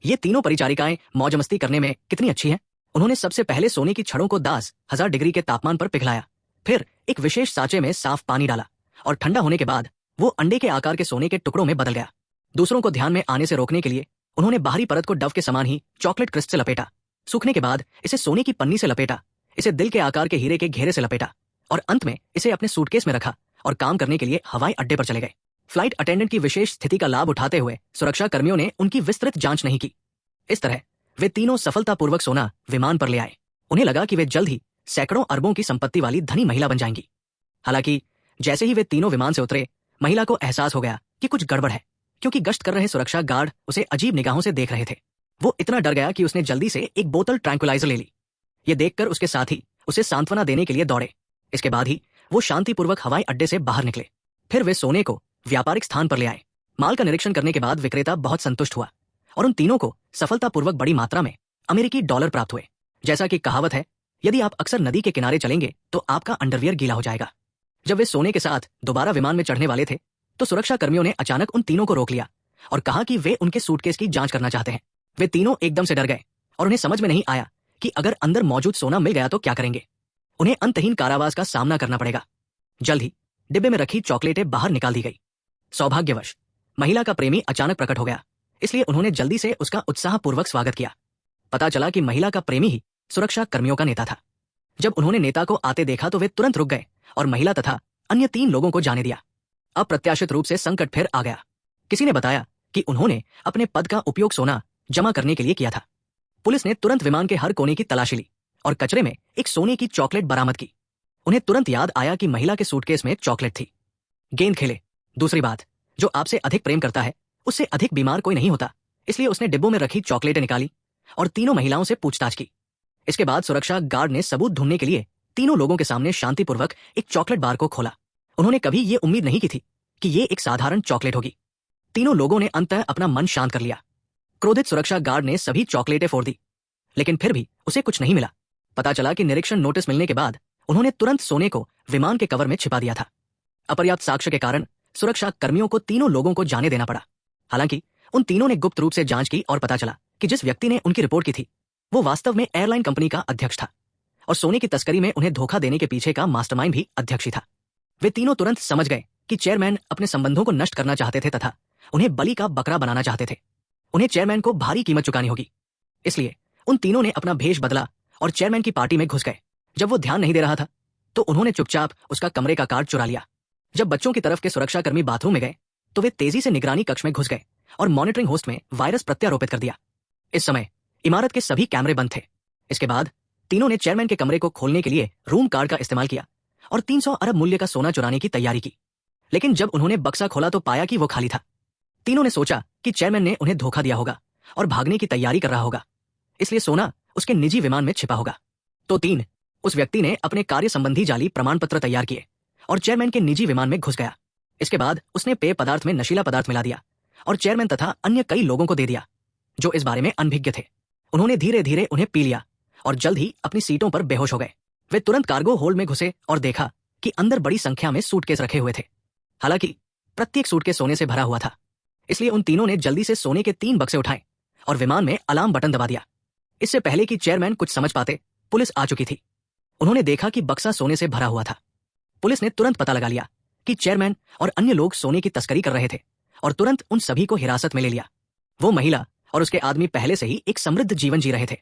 ये तीनों परिचारिकाएं मौज मस्ती करने में कितनी अच्छी हैं। उन्होंने सबसे पहले सोने की छड़ों को 10,000 डिग्री के तापमान पर पिघलाया, फिर एक विशेष सांचे में साफ पानी डाला और ठंडा होने के बाद वो अंडे के आकार के सोने के टुकड़ों में बदल गया। दूसरों को ध्यान में आने से रोकने के लिए उन्होंने बाहरी परत को डव के समान ही चॉकलेट क्रिस्ट से लपेटा, सूखने के बाद इसे सोने की पन्नी से लपेटा, इसे दिल के आकार के हीरे के घेरे से लपेटा और अंत में इसे अपने सूटकेस में रखा और काम करने के लिए हवाई अड्डे पर चले गए। फ्लाइट अटेंडेंट की विशेष स्थिति का लाभ उठाते हुए सुरक्षा कर्मियों ने उनकी विस्तृत जांच नहीं की। इस तरह वे तीनों सफलतापूर्वक सोना विमान पर ले आए। उन्हें लगा कि वे जल्द ही सैकड़ों अरबों की संपत्ति वाली धनी महिला बन जाएंगी। हालांकि जैसे ही वे तीनों विमान से उतरे, महिला को एहसास हो गया कि कुछ गड़बड़ है, क्योंकि गश्त कर रहे सुरक्षा गार्ड उसे अजीब निगाहों से देख रहे थे। वो इतना डर गया कि उसने जल्दी से एक बोतल ट्रैंक्विलाइजर ले ली। ये देखकर उसके साथी उसे सांत्वना देने के लिए दौड़े। इसके बाद ही वो शांतिपूर्वक हवाई अड्डे से बाहर निकले। फिर वे सोने को व्यापारिक स्थान पर ले आए। माल का निरीक्षण करने के बाद विक्रेता बहुत संतुष्ट हुआ और उन तीनों को सफलतापूर्वक बड़ी मात्रा में अमेरिकी डॉलर प्राप्त हुए। जैसा कि कहावत है, यदि आप अक्सर नदी के किनारे चलेंगे तो आपका अंडरवियर गीला हो जाएगा। जब वे सोने के साथ दोबारा विमान में चढ़ने वाले थे तो सुरक्षा कर्मियों ने अचानक उन तीनों को रोक लिया और कहा कि वे उनके सूटकेस की जांच करना चाहते हैं। वे तीनों एकदम से डर गए और उन्हें समझ में नहीं आया कि अगर अंदर मौजूद सोना मिल गया तो क्या करेंगे। उन्हें अंतहीन कारावास का सामना करना पड़ेगा। जल्द ही डिब्बे में रखी चॉकलेटें बाहर निकाल दी गई। सौभाग्यवश महिला का प्रेमी अचानक प्रकट हो गया, इसलिए उन्होंने जल्दी से उसका उत्साहपूर्वक स्वागत किया। पता चला कि महिला का प्रेमी ही सुरक्षा कर्मियों का नेता था। जब उन्होंने नेता को आते देखा तो वे तुरंत रुक गए और महिला तथा अन्य 3 लोगों को जाने दिया। अप्रत्याशित रूप से संकट फिर आ गया। किसी ने बताया कि उन्होंने अपने पद का उपयोग सोना जमा करने के लिए किया था। पुलिस ने तुरंत विमान के हर कोने की तलाशी ली और कचरे में एक सोने की चॉकलेट बरामद की। उन्हें तुरंत याद आया कि महिला के सूटकेस में चॉकलेट थी। गेंद खेले। दूसरी बात, जो आपसे अधिक प्रेम करता है उससे अधिक बीमार कोई नहीं होता, इसलिए उसने डिब्बों में रखी चॉकलेटें निकाली और तीनों महिलाओं से पूछताछ की। इसके बाद सुरक्षा गार्ड ने सबूत ढूंढने के लिए तीनों लोगों के सामने शांतिपूर्वक एक चॉकलेट बार को खोला। उन्होंने कभी ये उम्मीद नहीं की थी कि ये एक साधारण चॉकलेट होगी। तीनों लोगों ने अंततः अपना मन शांत कर लिया। क्रोधित सुरक्षा गार्ड ने सभी चॉकलेटें फोड़ दी, लेकिन फिर भी उसे कुछ नहीं मिला। पता चला कि निरीक्षण नोटिस मिलने के बाद उन्होंने तुरंत सोने को विमान के कवर में छिपा दिया था। अपर्याप्त साक्ष्य के कारण सुरक्षा कर्मियों को तीनों लोगों को जाने देना पड़ा। हालांकि उन तीनों ने गुप्त रूप से जांच की और पता चला कि जिस व्यक्ति ने उनकी रिपोर्ट की थी वो वास्तव में एयरलाइन कंपनी का अध्यक्ष था और सोने की तस्करी में उन्हें धोखा देने के पीछे का मास्टरमाइंड भी अध्यक्ष ही था। वे तीनों तुरंत समझ गए कि चेयरमैन अपने संबंधों को नष्ट करना चाहते थे तथा उन्हें बलि का बकरा बनाना चाहते थे। उन्हें चेयरमैन को भारी कीमत चुकानी होगी, इसलिए उन तीनों ने अपना भेष बदला और चेयरमैन की पार्टी में घुस गए। जब वो ध्यान नहीं दे रहा था तो उन्होंने चुपचाप उसका कमरे का कार्ड चुरा लिया। जब बच्चों की तरफ के सुरक्षाकर्मी बाथरूम में गए तो वे तेजी से निगरानी कक्ष में घुस गए और मॉनिटरिंग होस्ट में वायरस प्रत्यारोपित कर दिया। इस समय इमारत के सभी कैमरे बंद थे। इसके बाद तीनों ने चेयरमैन के कमरे को खोलने के लिए रूम कार्ड का इस्तेमाल किया और 300 अरब मूल्य का सोना चुराने की तैयारी की। लेकिन जब उन्होंने बक्सा खोला तो पाया कि वो खाली था। तीनों ने सोचा कि चेयरमैन ने उन्हें धोखा दिया होगा और भागने की तैयारी कर रहा होगा, इसलिए सोना उसके निजी विमान में छिपा होगा। तो 3 उस व्यक्ति ने अपने कार्य संबंधी जाली प्रमाण पत्र तैयार किए और चेयरमैन के निजी विमान में घुस गया। इसके बाद उसने पेय पदार्थ में नशीला पदार्थ मिला दिया और चेयरमैन तथा अन्य कई लोगों को दे दिया जो इस बारे में अनभिज्ञ थे। उन्होंने धीरे धीरे उन्हें पी लिया और जल्द ही अपनी सीटों पर बेहोश हो गए। वे तुरंत कार्गो होल्ड में घुसे और देखा कि अंदर बड़ी संख्या में सूटकेस रखे हुए थे। हालांकि प्रत्येक सूटकेस सोने से भरा हुआ था, इसलिए उन तीनों ने जल्दी से सोने के 3 बक्से उठाए और विमान में अलार्म बटन दबा दिया। इससे पहले कि चेयरमैन कुछ समझ पाते, पुलिस आ चुकी थी। उन्होंने देखा कि बक्सा सोने से भरा हुआ था। पुलिस ने तुरंत पता लगा लिया कि चेयरमैन और अन्य लोग सोने की तस्करी कर रहे थे और तुरंत उन सभी को हिरासत में ले लिया। वो महिला और उसके आदमी पहले से ही एक समृद्ध जीवन जी रहे थे।